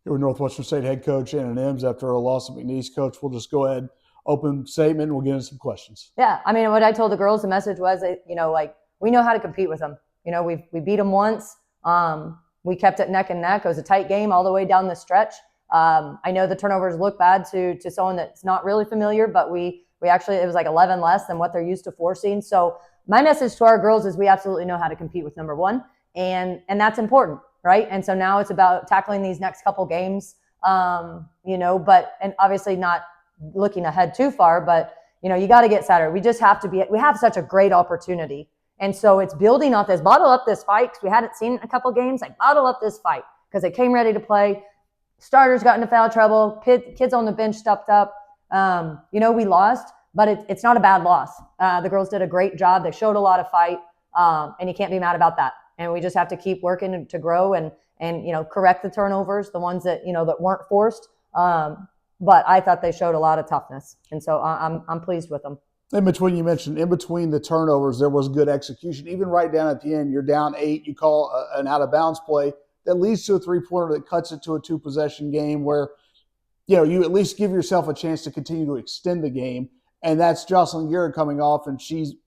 Here with Northwestern State head coach Anna Nimz after a loss at McNeese. Coach, we'll just go ahead, open statement, and we'll get into some questions. Yeah, I mean, what I told the girls, the message was, like, we know how to compete with them. We beat them once. We kept it neck and neck. It was a tight game all the way down the stretch. I know the turnovers look bad to someone that's not really familiar, but we actually, it was like 11 less than what they're used to forcing. So my message to our girls is we absolutely know how to compete with number one, and that's important, right? And so now it's about tackling these next couple games, and obviously not looking ahead too far, but you got to get Saturday. We just have to we have such a great opportunity. And so it's building off this, bottle up this fight, because we hadn't seen it in a couple games, like bottle up this fight, because they came ready to play. Starters got into foul trouble. Kids on the bench stepped up. We lost, but it's not a bad loss. The girls did a great job. They showed a lot of fight, and you can't be mad about that. And we just have to keep working to grow and correct the turnovers, the ones that that weren't forced. But I thought they showed a lot of toughness, and so I'm pleased with them. You mentioned in between the turnovers, there was good execution. Even right down at the end, you're down 8, you call an out-of-bounds play that leads to a three-pointer that cuts it to a 2-possession game where, you at least give yourself a chance to continue to extend the game. And that's Jocelyn Garrett coming off, and she'd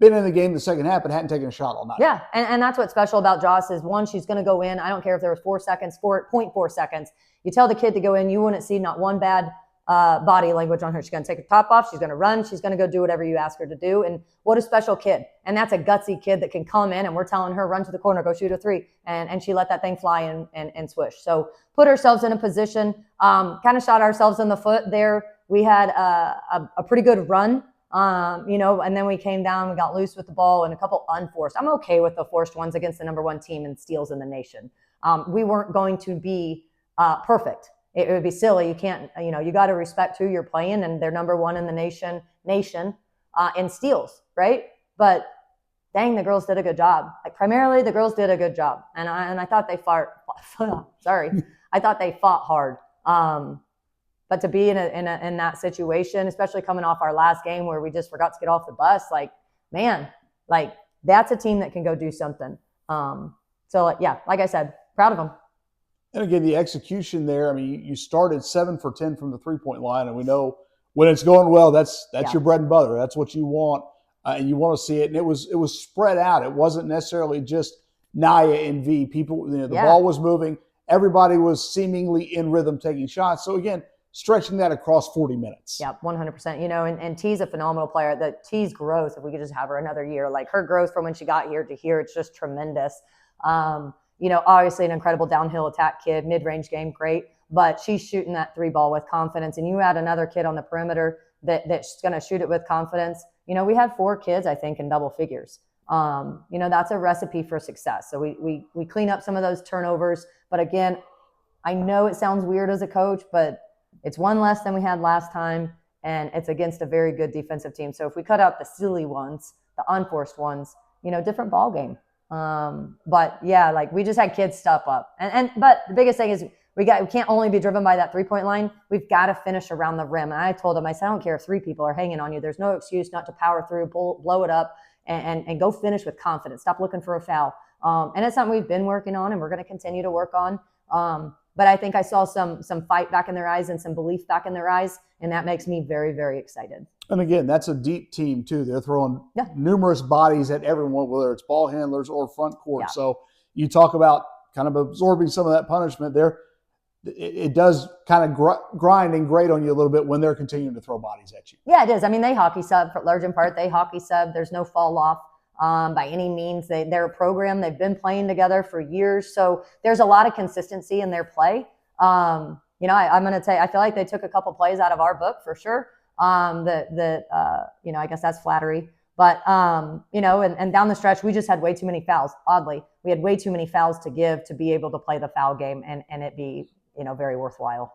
been in the game the second half but hadn't taken a shot all night. Yeah, and that's what's special about Joss is, one, she's going to go in. I don't care if there was 4 seconds, 4.4 seconds. You tell the kid to go in, you wouldn't see not one bad body language on her. She's going to take her top off. She's going to run. She's going to go do whatever you ask her to do. And what a special kid. And that's a gutsy kid that can come in, and we're telling her, run to the corner, go shoot a 3. And she let that thing fly and swish. So put ourselves in a position, kind of shot ourselves in the foot there. We had a pretty good run, and then we came down, we got loose with the ball and a couple unforced. I'm okay with the forced ones against the number one team in steals in the nation. We weren't going to be perfect. It would be silly. You can't, you got to respect who you're playing, and they're number one in the nation in steals, right? But dang, the girls did a good job. Like, primarily, the girls did a good job, and I thought they I thought they fought hard. But to be in that situation, especially coming off our last game where we just forgot to get off the bus, that's a team that can go do something. Like I said, proud of them. And again, the execution there, I mean, you started 7 for 10 from the three-point line, and we know when it's going well, that's your bread and butter. That's what you want, and you want to see it. And it was spread out. It wasn't necessarily just Naya and V. People, the ball was moving. Everybody was seemingly in rhythm taking shots. So again, stretching that across 40 minutes. Yeah, 100%. And T's a phenomenal player. T's growth, if we could just have her another year, like her growth from when she got here to here, it's just tremendous. Obviously an incredible downhill attack kid, mid-range game, great, but she's shooting that 3 ball with confidence. And you add another kid on the perimeter that's going to shoot it with confidence. We had 4 kids, I think, in double figures. That's a recipe for success. So we clean up some of those turnovers. But again, I know it sounds weird as a coach, but it's 1 less than we had last time, and it's against a very good defensive team. So if we cut out the silly ones, the unforced ones, different ball game. But yeah, we just had kids step up. But the biggest thing is we can't only be driven by that 3-point line. We've got to finish around the rim. And I told them, I said, I don't care if 3 people are hanging on you. There's no excuse not to power through, blow it up, and go finish with confidence. Stop looking for a foul. And it's something we've been working on, and we're going to continue to work on. But I think I saw some fight back in their eyes and some belief back in their eyes, and that makes me very, very excited. And again, that's a deep team too. They're throwing numerous bodies at everyone, whether it's ball handlers or front court. Yeah. So you talk about kind of absorbing some of that punishment there. It does kind of grind and grate on you a little bit when they're continuing to throw bodies at you. Yeah, it is. I mean, they hockey sub for large in part. They hockey sub. There's no fall off by any means. They're a program. They've been playing together for years. So there's a lot of consistency in their play. I'm going to say I feel like they took a couple plays out of our book for sure. I guess that's flattery, but, and down the stretch, we just had way too many fouls. Oddly, we had way too many fouls to give to be able to play the foul game and it be, very worthwhile.